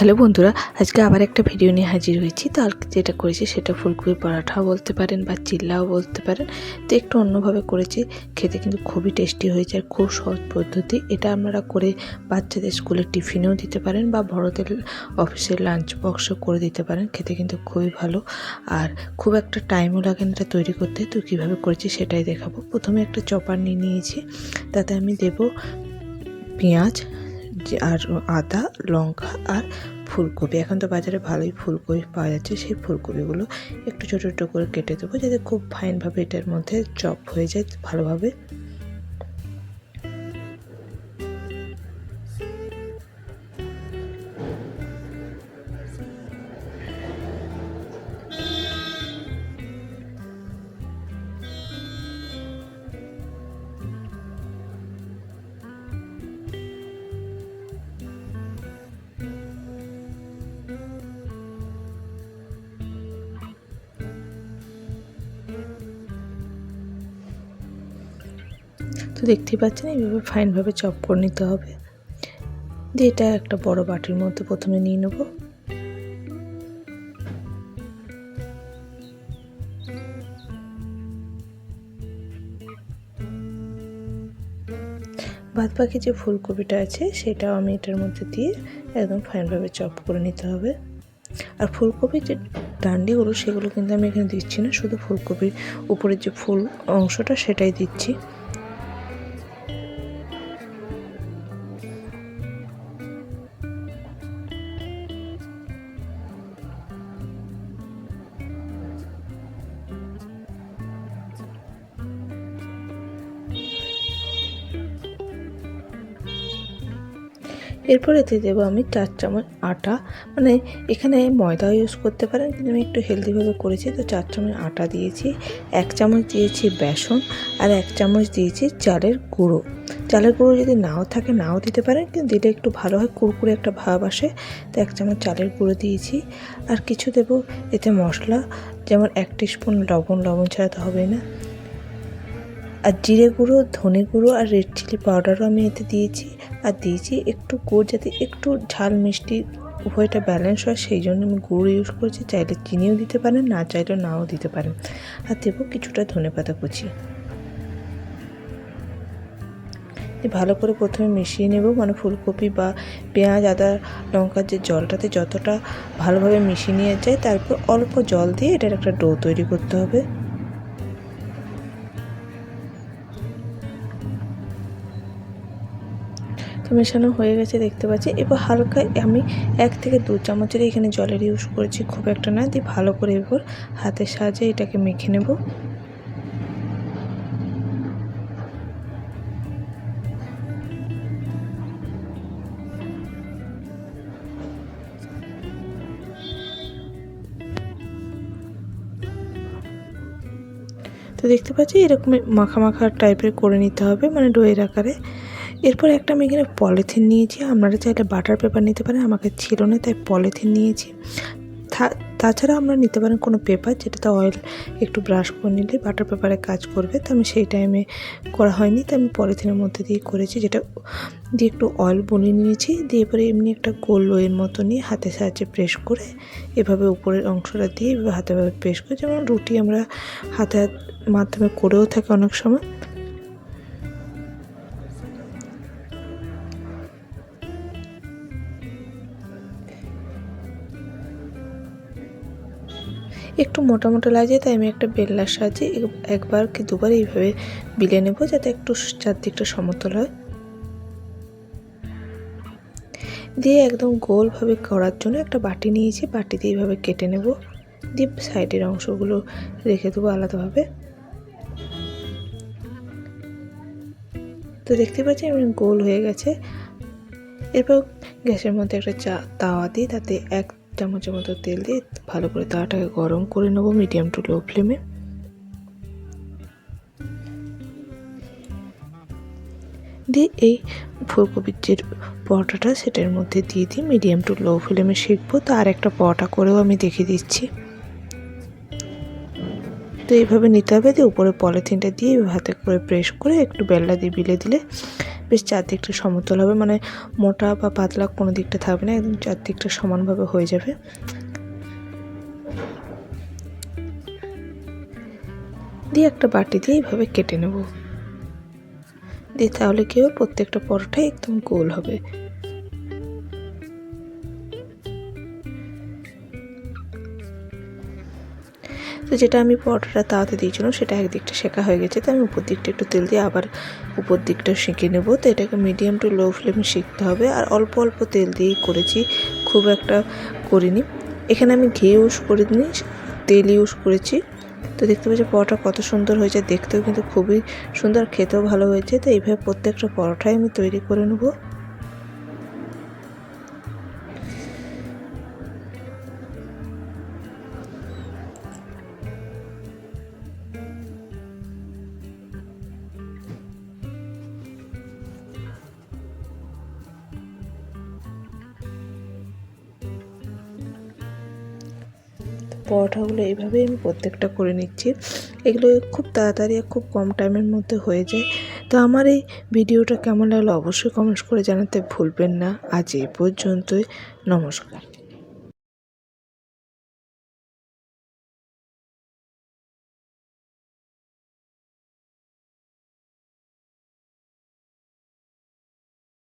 Hello বন্ধুরা, আজকে আবার একটা ভিডিও নিয়ে হাজির হয়েছি। তো আর যেটা করেছি সেটা ফুলকপি পরাঠাও বলতে পারেন বা চিল্লাও বলতে পারেন। তো একটু অন্যভাবে করেছি, খেতে কিন্তু খুবই টেস্টি হয়েছে আর খুব সহজ পদ্ধতি। এটা আপনারা করে বাচ্চাদের স্কুলের টিফিনেও দিতে পারেন বা বড়দের অফিসের লাঞ্চ বক্সও করে দিতে পারেন। খেতে কিন্তু খুবই ভালো আর খুব একটা টাইমও লাগে না এটা তৈরি করতে। তো কীভাবে করেছি সেটাই দেখাবো। প্রথমে একটা চপার নিয়ে নিয়েছি, তাতে আমি দেব পেঁয়াজ আর আদা, লঙ্কা আর ফুলকপি। এখন তো বাজারে ভালোই ফুলকপি পাওয়া যাচ্ছে, সেই ফুলকপিগুলো একটু ছোটো ছোটো করে কেটে দেবো, যাতে খুব ফাইনভাবে এটার মধ্যে চপ হয়ে যায় ভালোভাবে। তো দেখতেই পাচ্ছেন এইভাবে ফাইনভাবে চপ করে নিতে হবে। দিয়ে এটা একটা বড় বাটির মধ্যে প্রথমে নিয়ে নেব। বাদ বাকি যে ফুলকপিটা আছে সেটাও আমি এটার মধ্যে দিয়ে একদম ফাইনভাবে চপ করে নিতে হবে। আর ফুলকপির যে ডান্ডিগুলো সেগুলো কিন্তু আমি এখানে দিচ্ছি না, শুধু ফুলকপির উপরের যে ফুল অংশটা সেটাই দিচ্ছি। এরপর এতে দেবো আমি 4 চামচ আটা, মানে এখানে ময়দাও ইউজ করতে পারেন, কিন্তু আমি একটু হেলদিভাবে করেছি। তো 4 চামচ আটা দিয়েছি, 1 চামচ দিয়েছি বেসন আর 1 চামচ দিয়েছি চালের গুঁড়ো। চালের গুঁড়ো যদি নাও থাকে নাও দিতে পারেন, কিন্তু দিলে একটু ভালো হয়, কুরকুরে একটা ভাব আসে। তো 1 চামচ চালের গুঁড়ো দিয়েছি। আর কিছু দেবো এতে মশলা, যেমন 1 টিস্পুন লবণ ছাড়া তো হবেই না। আর জিরে গুঁড়ো, ধনে গুঁড়ো আর রেড চিলি পাউডারও আমি এতে দিয়েছি। আর দিয়েছি একটু গুড়, যাতে একটু ঝাল মিষ্টি উভয়টা ব্যালেন্স হয়, সেই জন্য আমি গুড় ইউজ করেছি। চাইলে চিনিও দিতে পারেন, না চাইলেও নাও দিতে পারেন। আর দেবো কিছুটা ধনেপাতা কুচি। ভালো করে প্রথমে মিশিয়ে নেব, মানে ফুলকপি বা পেঁয়াজ, আদা, লঙ্কার যে জলটাতে যতটা ভালোভাবে মিশিয়ে নিয়ে যায়, তারপর অল্প জল দিয়ে এটার একটা ডো তৈরি করতে হবে। তো মেশানো হয়ে গেছে দেখতে পাচ্ছি। এবার হালকা আমি 1 থেকে 2 চামচের এখানে জলের ইউজ করেছি, খুব একটা না। দিয়ে ভালো করে এরপর হাতের সাহায্যে এটাকে মেখে নেব। তো দেখতে পাচ্ছি এরকম মাখা মাখা টাইপের করে নিতে হবে, মানে ডোয়ের আকারে। এরপর একটা আমি এখানে পলিথিন নিয়েছি, আপনারা চাইলে বাটার পেপার নিতে পারেন, আমাকে ছিল না তাই পলিথিন নিয়েছি। তাছাড়া আমরা নিতে পারেন কোনো পেপার, যেটাতে অয়েল একটু ব্রাশ করে নিলে বাটার পেপারে কাজ করবে। তো আমি সেই টাইমে করা হয়নি, তো আমি পলিথিনের মধ্যে দিয়ে করেছি, যেটা দিয়ে একটু অয়েল বুনিয়ে নিয়েছি। দিয়ে এবারে এমনি একটা গোল লোয়ের মতো নিয়ে হাতের সাহায্যে প্রেস করে এভাবে উপরের অংশটা দিয়ে এভাবে হাতে প্রেস করে, যেমন রুটি আমরা হাতের মাধ্যমে করেও থাকি অনেক সময়। একটু মোটা মোটা লাগে, তাই আমি একটা বেলনার সাহায্যে একবার কি দুবার এইভাবে বিলে নেব, যাতে একটু চারদিকটা সমতল হয়। দিয়ে একদম গোলভাবে করার জন্য একটা বাটি নিয়েছি, বাটি দিয়ে এইভাবে কেটে নেব। দিয়ে সাইডের অংশগুলো রেখে দেবো আলাদাভাবে। তো দেখতে পাচ্ছি আমি গোল হয়ে গেছে। এরপর গ্যাসের মধ্যে একটা তাওয়া দিয়ে তাতে 1 চামচের মতো তেল দিয়ে ভালো করে তাওয়াটাকে গরম করে নেব মিডিয়াম টু লো ফ্লেমে। দিয়ে এই ফুলকপির যে পরোটাটা সেটার মধ্যে দিয়ে মিডিয়াম টু লো ফ্লেমে সেঁকবো। তো আর একটা পরোটা করেও আমি দেখিয়ে দিচ্ছি। তো এইভাবে নিতে হবে। দিয়ে উপরে পলিথিনটা দিয়ে হাতে করে প্রেস করে একটু বেলনা দিয়ে বিলে দিলে বেশ চারদিকটা সমতল হবে, মানে মোটা বা পাতলা কোনো দিকটা থাকবে না, একদম চারদিকটা সমানভাবে হয়ে যাবে। দিয়ে একটা বাটি দিয়ে এইভাবে কেটে নেব, দিয়ে তাহলে কি হবে প্রত্যেকটা পরোটাই একদম গোল হবে। তো যেটা আমি পরোটাটা তাওয়াতে দিয়েছিলাম সেটা একদিকটা সেঁকা হয়ে গেছে, তো আমি উপর দিকটা একটু তেল দিয়ে আবার উপর দিকটা সেঁকে নেব। তো এটাকে মিডিয়াম টু লো ফ্লেমে শিখতে হবে, আর অল্প অল্প তেল দিয়েই করেছি, খুব একটা করিনি। এখানে আমি ঘি ইউজ করিনি, তেল ইউজ করেছি। তো দেখতে পাচ্ছি পরোটা কত সুন্দর হয়েছে, দেখতেও কিন্তু খুবই সুন্দর, খেতেও ভালো হয়েছে। তো এইভাবে প্রত্যেকটা পরোটাই আমি তৈরি করে নেব। পরোটাগুলো এইভাবেই আমি প্রত্যেকটা করে নিচ্ছি। এগুলো খুব তাড়াতাড়ি খুব কম টাইমের মধ্যে হয়ে যায়। তো আমার এই ভিডিওটা কেমন লাগলো অবশ্যই কমেন্টস করে জানাতে ভুলবেন না। আজ এই পর্যন্তই, নমস্কার।